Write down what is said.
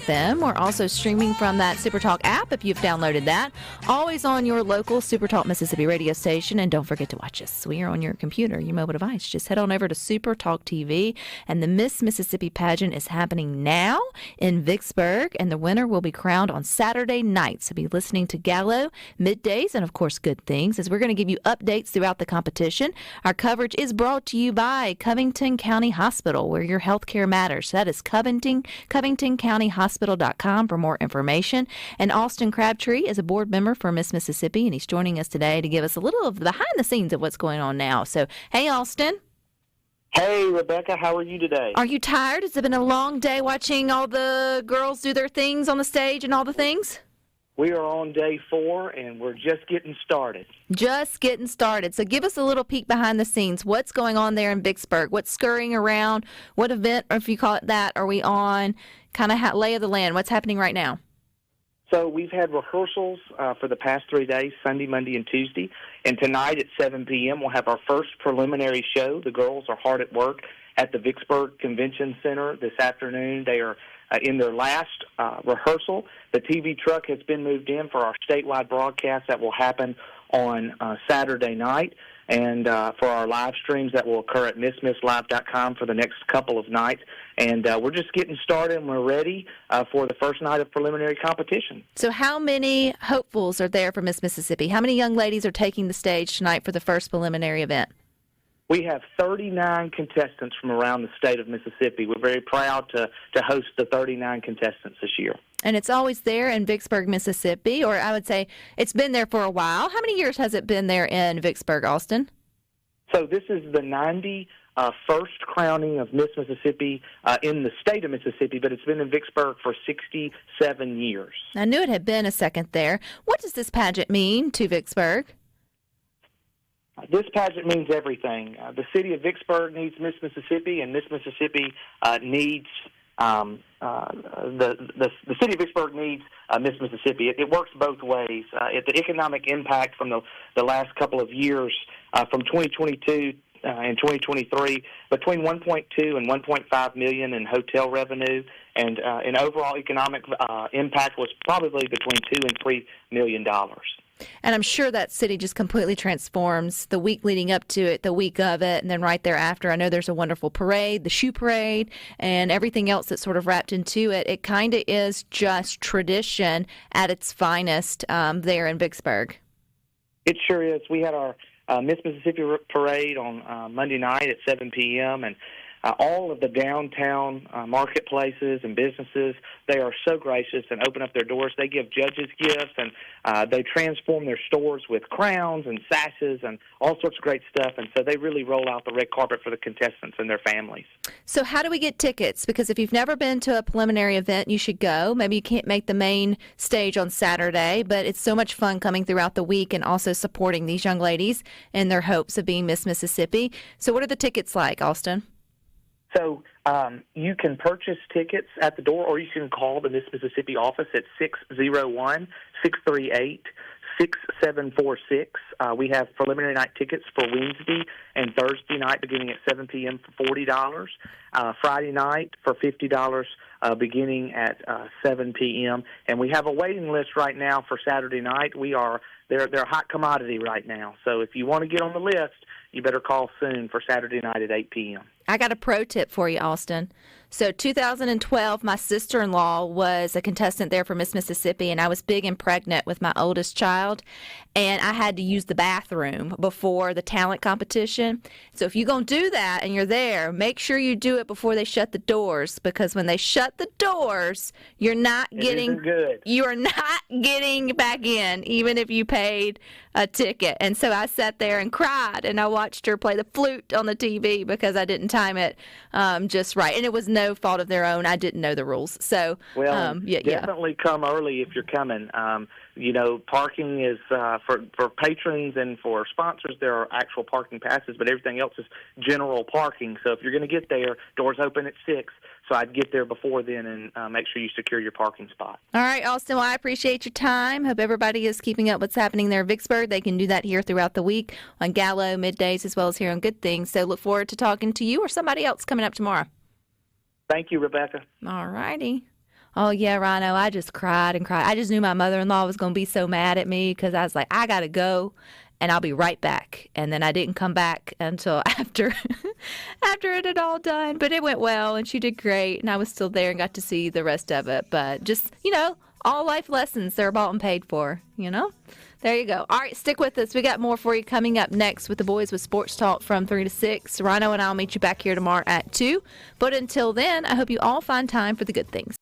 FM. We're also streaming from that SuperTalk app if you've downloaded that. Always on your local SuperTalk Mississippi radio station. And don't forget to watch us. We are on your computer, your mobile device. Just head on over to SuperTalk TV. And the Miss Mississippi pageant is happening now in Vicksburg. And the winner will be crowned on Saturday night. So be listening to Gallo middays and, of course, Good Things, as we're going to give you updates throughout the competition. Our coverage is brought to you by Covington County Hospital, where your health care matters. That is Covington County Hospital.com for more information. And Austin Crabtree is a board member for Miss Mississippi, and he's joining us today to give us a little of the behind the scenes of what's going on now. So, hey, Austin. Hey, Rebecca, how are you today? Are you tired? Has it been a long day watching all the girls do their things on the stage and all the things? We are on day 4, and we're just getting started. Just getting started. So give us a little peek behind the scenes. What's going on there in Vicksburg? What's scurrying around? What event, or if you call it that, are we on? Kind of lay of the land. What's happening right now? So we've had rehearsals for the past 3 days, Sunday, Monday, and Tuesday. And tonight at 7 p.m. we'll have our first preliminary show. The girls are hard at work at the Vicksburg Convention Center this afternoon. They are in their last rehearsal. The TV truck has been moved in for our statewide broadcast that will happen on Saturday night, and for our live streams that will occur at MissMissLive.com for the next couple of nights. And we're just getting started, and we're ready for the first night of preliminary competition. So how many hopefuls are there for Miss Mississippi? How many young ladies are taking the stage tonight for the first preliminary event? We have 39 contestants from around the state of Mississippi. We're very proud to host the 39 contestants this year. And it's always there in Vicksburg, Mississippi, or I would say it's been there for a while. How many years has it been there in Vicksburg, Austin? So this is the 91st crowning of Miss Mississippi in the state of Mississippi, but it's been in Vicksburg for 67 years. I knew it had been a second there. What does this pageant mean to Vicksburg? This pageant means everything. The city of Vicksburg needs Miss Mississippi, and Miss Mississippi needs the city of Vicksburg needs Miss Mississippi. It works both ways. The economic impact from the last couple of years, from 2022 and 2023, between 1.2 and 1.5 million in hotel revenue, and an overall economic impact was probably between $2 and $3 million. And I'm sure that city just completely transforms the week leading up to it, the week of it, and then right thereafter. I know there's a wonderful parade, the shoe parade, and everything else that's sort of wrapped into it. It kind of is just tradition at its finest there in Vicksburg. It sure is. We had our Miss Mississippi parade on Monday night at 7 p.m., and all of the downtown marketplaces and businesses, they are so gracious and open up their doors. They give judges gifts, and they transform their stores with crowns and sashes and all sorts of great stuff. And so they really roll out the red carpet for the contestants and their families. So how do we get tickets? Because if you've never been to a preliminary event, you should go. Maybe you can't make the main stage on Saturday, but it's so much fun coming throughout the week and also supporting these young ladies in their hopes of being Miss Mississippi. So what are the tickets like, Austin? So you can purchase tickets at the door, or you can call the Miss Mississippi office at 601-638-6746. We have preliminary night tickets for Wednesday and Thursday night beginning at 7 p.m. for $40, Friday night for $50 beginning at 7 p.m. And we have a waiting list right now for Saturday night. They're a hot commodity right now. So if you want to get on the list, you better call soon for Saturday night at 8 p.m. I got a pro tip for you, Austin. So 2012, my sister-in-law was a contestant there for Miss Mississippi, and I was big and pregnant with my oldest child, and I had to use the bathroom before the talent competition. So if you're going to do that and you're there, make sure you do it before they shut the doors, because when they shut the doors, you're not getting back in, even if you paid a ticket. And so I sat there and cried, and I watched her play the flute on the TV because I didn't time it just right. And it was no fault of their own. I didn't know the rules. So, definitely come early if you're coming. Parking is for patrons and for sponsors. There are actual parking passes, but everything else is general parking. So if you're going to get there, doors open at 6. So I'd get there before then and make sure you secure your parking spot. All right, Austin, well, I appreciate your time. Hope everybody is keeping up what's happening there in Vicksburg. They can do that here throughout the week on Gallo middays as well as here on Good Things. So look forward to talking to you or somebody else coming up tomorrow. Thank you, Rebecca. All righty. Oh, yeah, Rhino, I just cried and cried. I just knew my mother-in-law was going to be so mad at me because I was like, I got to go, and I'll be right back. And then I didn't come back until after it had all done. But it went well, and she did great, and I was still there and got to see the rest of it. But just, all life lessons, they're bought and paid for, There you go. All right, stick with us. We got more for you coming up next with the boys with Sports Talk from 3 to 6. Rhino and I will meet you back here tomorrow at 2. But until then, I hope you all find time for the good things.